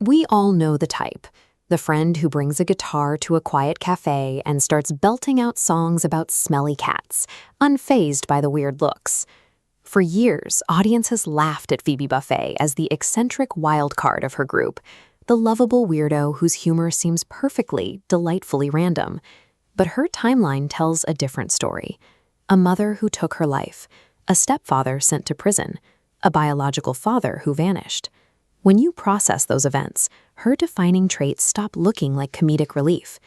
We all know the type. The friend who brings a guitar to a quiet cafe and starts belting out songs about smelly cats, unfazed by the weird looks. For years, audiences laughed at Phoebe Buffay as the eccentric wild card of her group, the lovable weirdo whose humor seems perfectly, delightfully random. But her timeline tells a different story. A mother who took her life, a stepfather sent to prison, a biological father who vanished. When you process those events, her defining traits stop looking like comedic relief.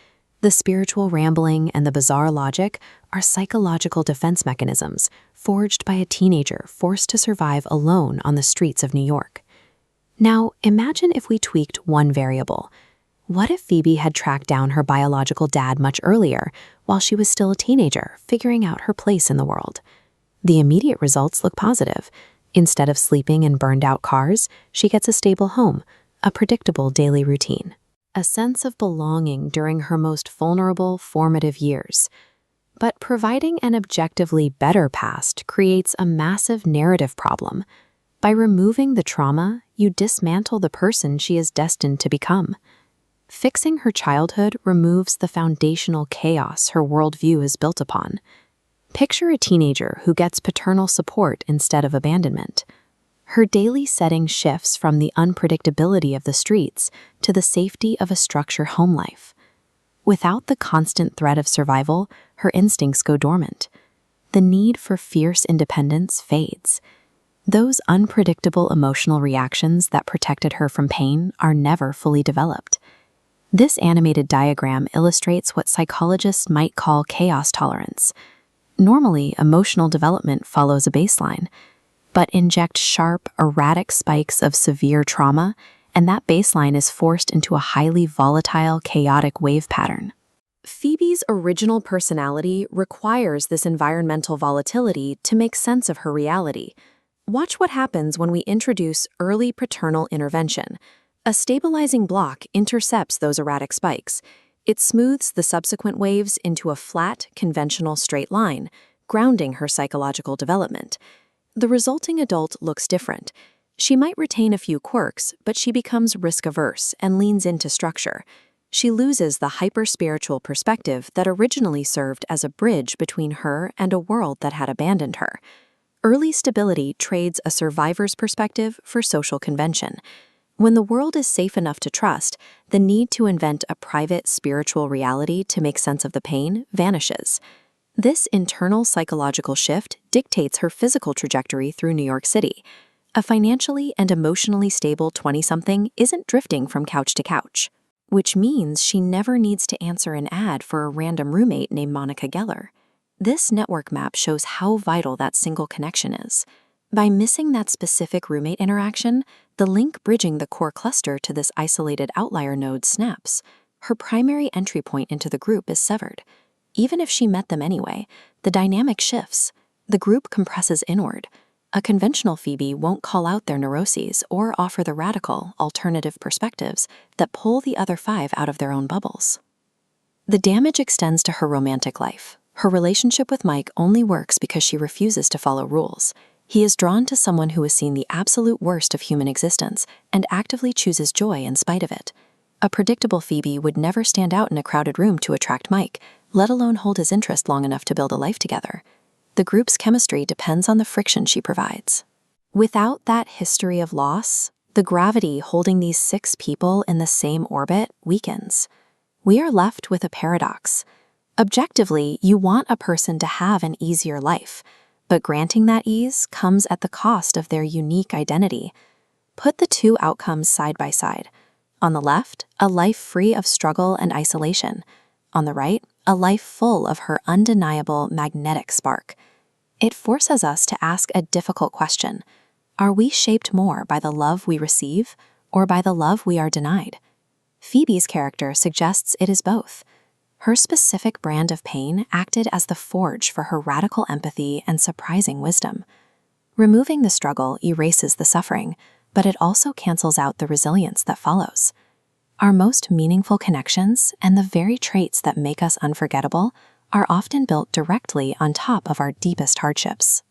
The spiritual rambling and the bizarre logic are psychological defense mechanisms forged by a teenager forced to survive alone on the streets of New York. Now, imagine if we tweaked one variable. What if Phoebe had tracked down her biological dad much earlier, while she was still a teenager, figuring out her place in the world? The immediate results look positive. Instead of sleeping in burned-out cars, she gets a stable home, a predictable daily routine, a sense of belonging during her most vulnerable, formative years. But providing an objectively better past creates a massive narrative problem. By removing the trauma, you dismantle the person she is destined to become. Fixing her childhood removes the foundational chaos her worldview is built upon. Picture a teenager who gets paternal support instead of abandonment. Her daily setting shifts from the unpredictability of the streets to the safety of a structured home life. Without the constant threat of survival, her instincts go dormant. The need for fierce independence fades. Those unpredictable emotional reactions that protected her from pain are never fully developed. This animated diagram illustrates what psychologists might call chaos tolerance. Normally, emotional development follows a baseline, but inject sharp, erratic spikes of severe trauma, and that baseline is forced into a highly volatile, chaotic wave pattern. Phoebe's original personality requires this environmental volatility to make sense of her reality. Watch what happens when we introduce early paternal intervention. A stabilizing block intercepts those erratic spikes. It smooths the subsequent waves into a flat, conventional straight line, grounding her psychological development. The resulting adult looks different. She might retain a few quirks, but she becomes risk-averse and leans into structure. She loses the hyper-spiritual perspective that originally served as a bridge between her and a world that had abandoned her. Early stability trades a survivor's perspective for social convention. When the world is safe enough to trust, the need to invent a private spiritual reality to make sense of the pain vanishes. This internal psychological shift dictates her physical trajectory through New York City. A financially and emotionally stable 20-something isn't drifting from couch to couch, which means she never needs to answer an ad for a random roommate named Monica Geller. This network map shows how vital that single connection is. By missing that specific roommate interaction, the link bridging the core cluster to this isolated outlier node snaps. Her primary entry point into the group is severed. Even if she met them anyway, the dynamic shifts. The group compresses inward. A conventional Phoebe won't call out their neuroses or offer the radical, alternative perspectives that pull the other five out of their own bubbles. The damage extends to her romantic life. Her relationship with Mike only works because she refuses to follow rules. He is drawn to someone who has seen the absolute worst of human existence and actively chooses joy in spite of it. A predictable Phoebe would never stand out in a crowded room to attract Mike, let alone hold his interest long enough to build a life together. The group's chemistry depends on the friction she provides. Without that history of loss, the gravity holding these 6 people in the same orbit weakens. We are left with a paradox. Objectively, you want a person to have an easier life, but granting that ease comes at the cost of their unique identity. Put the two outcomes side by side. On the left, a life free of struggle and isolation. On the right, a life full of her undeniable magnetic spark. It forces us to ask a difficult question. Are we shaped more by the love we receive or by the love we are denied? Phoebe's character suggests it is both. Her specific brand of pain acted as the forge for her radical empathy and surprising wisdom. Removing the struggle erases the suffering, but it also cancels out the resilience that follows. Our most meaningful connections and the very traits that make us unforgettable are often built directly on top of our deepest hardships.